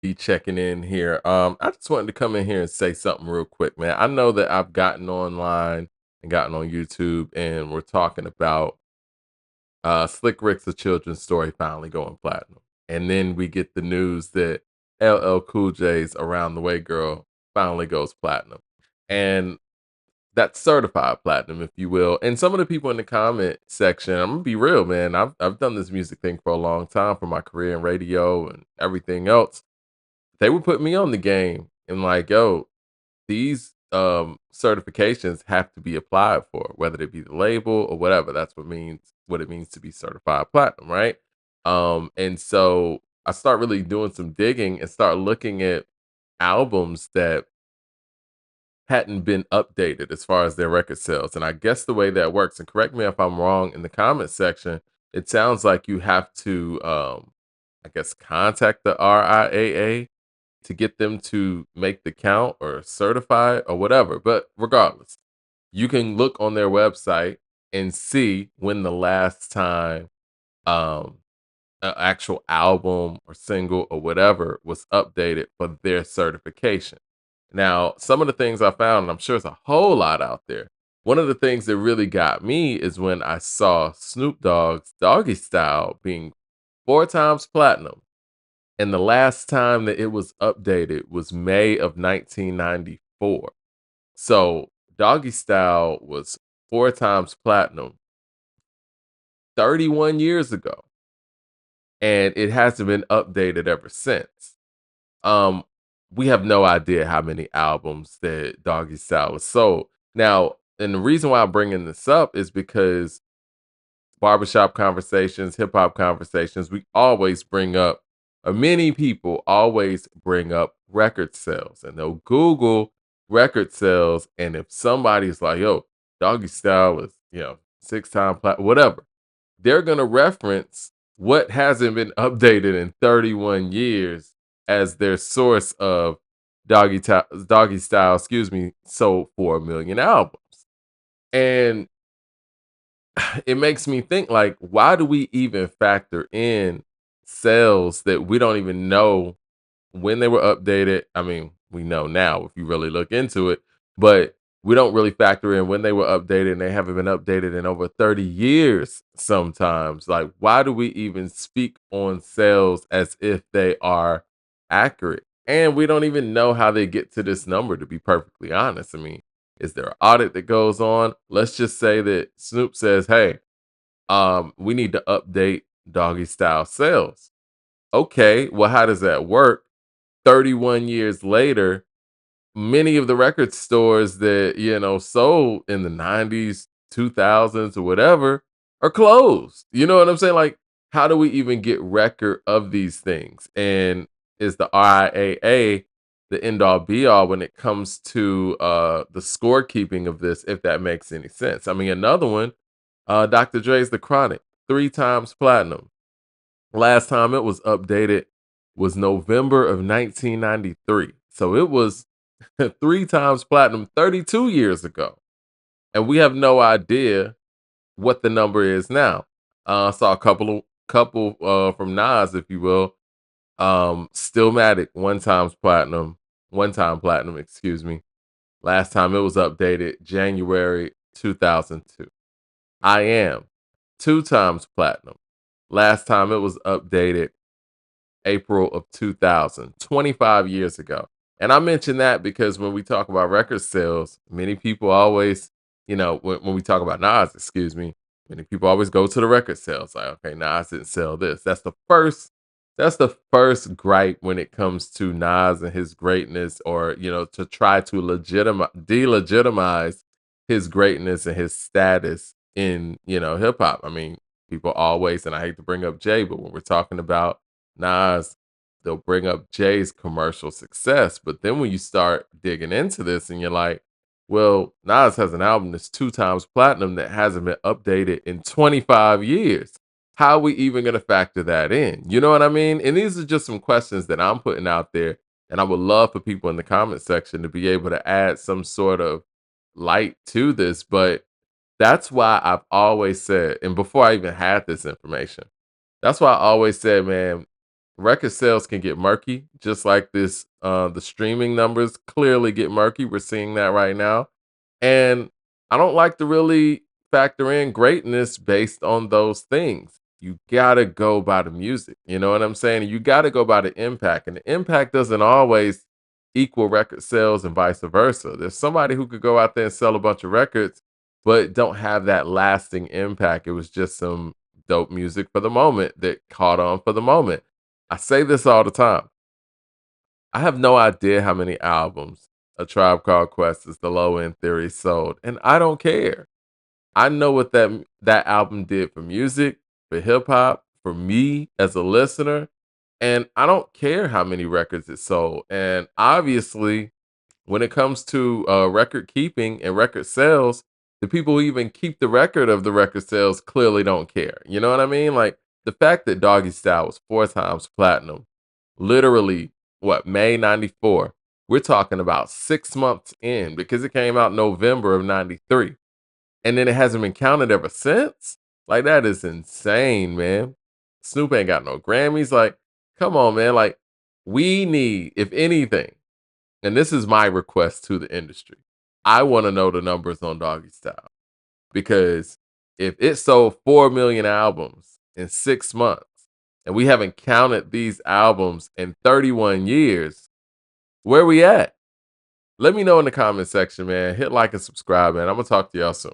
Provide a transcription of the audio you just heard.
be checking in here. I just wanted to come in here and say something real quick, man. I know that I've gotten online and gotten on YouTube, and we're talking about Slick Rick's A Children's Story finally going platinum. And then we get the news that LL Cool J's Around the Way Girl finally goes platinum. And that's certified platinum, if you will. And some of the people in the comment section, I'm gonna be real, man. I've done this music thing for a long time for my career in radio and everything else. They would put me on the game and like, yo, these certifications have to be applied for, whether it be the label or whatever. That's what it means to be certified platinum, right? And so I start really doing some digging and start looking at albums that hadn't been updated as far as their record sales. And I guess the way that works, and correct me if I'm wrong in the comment section, it sounds like you have to I guess contact the RIAA to get them to make the count or certify or whatever. But regardless, you can look on their website and see when the last time um an actual album or single or whatever was updated for their certification. Now, some of the things I found, and I'm sure it's a whole lot out there. One of the things that really got me is when I saw Snoop Dogg's Doggy Style being 4 times platinum. And the last time that it was updated was May of 1994. So Doggy Style was 4 times platinum 31 years ago. And it hasn't been updated ever since. Um, we have no idea how many albums that Doggy Style has sold. Now, and the reason why I'm bringing this up is because barbershop conversations, hip hop conversations, we always bring up, or many people always bring up record sales, and they'll Google record sales. And if somebody's like, yo, Doggy Style is, 6 time plat, whatever, they're going to reference what hasn't been updated in 31 years as their source of Doggy Style, sold 4 million albums. And it makes me think, like, why do we even factor in sales that we don't even know when they were updated? I mean, we know now if you really look into it, but we don't really factor in when they were updated, and they haven't been updated in over 30 years sometimes. Like, why do we even speak on sales as if they are accurate? And we don't even know how they get to this number, to be perfectly honest. I mean, is there an audit that goes on? Let's just say that Snoop says, hey, we need to update Doggy Style sales. Okay, well, how does that work? 31 years later, many of the record stores that, sold in the 90s, 2000s, or whatever are closed. You know what I'm saying? Like, how do we even get record of these things? And is the RIAA the end all be all when it comes to the scorekeeping of this, if that makes any sense? I mean, another one, Dr. Dre's The Chronic, 3 times platinum. Last time it was updated was November of 1993. So it was 3 times platinum 32 years ago. And we have no idea what the number is now. Saw a couple from Nas, if you will. Stillmatic, 1 times platinum, 1 time platinum, excuse me. Last time it was updated January 2002. I Am, 2 times platinum. Last time it was updated April of 2000, 25 years ago. And I mention that because when we talk about record sales, many people always, when we talk about Nas, many people always go to the record sales. Like, okay, Nas didn't sell this. That's the first gripe when it comes to Nas and his greatness, or, to try to delegitimize his greatness and his status in, hip hop. I mean, people always, and I hate to bring up Jay, but when we're talking about Nas, they'll bring up Jay's commercial success. But then when you start digging into this and you're like, well, Nas has an album that's 2 times platinum that hasn't been updated in 25 years. How are we even going to factor that in? You know what I mean? And these are just some questions that I'm putting out there. And I would love for people in the comment section to be able to add some sort of light to this. But that's why I've always said, and before I even had this information, that's why I always said, man, record sales can get murky, just like this. The streaming numbers clearly get murky. We're seeing that right now, and I don't like to really factor in greatness based on those things. You gotta go by the music. You know what I'm saying? You gotta go by the impact, and the impact doesn't always equal record sales and vice versa. There's somebody who could go out there and sell a bunch of records, but don't have that lasting impact. It was just some dope music for the moment that caught on for the moment. I say this all the time. I have no idea how many albums A Tribe Called Quest is the Low End Theory sold, and I don't care. I know what that album did for music, for hip hop, for me as a listener, and I don't care how many records it sold. And obviously, when it comes to record keeping and record sales, the people who even keep the record of the record sales clearly don't care. You know what I mean? Like the fact that Doggy Style was 4 times platinum, literally, what, May 94. We're talking about 6 months in because it came out November of 93. And then it hasn't been counted ever since. Like, that is insane, man. Snoop ain't got no Grammys. Like, come on, man. Like, we need, if anything, and this is my request to the industry. I want to know the numbers on Doggy Style because if it sold 4 million albums in 6 months and we haven't counted these albums in 31 years, where we at? Let me know in the comment section, man. Hit like and subscribe, man. I'm going to talk to y'all soon.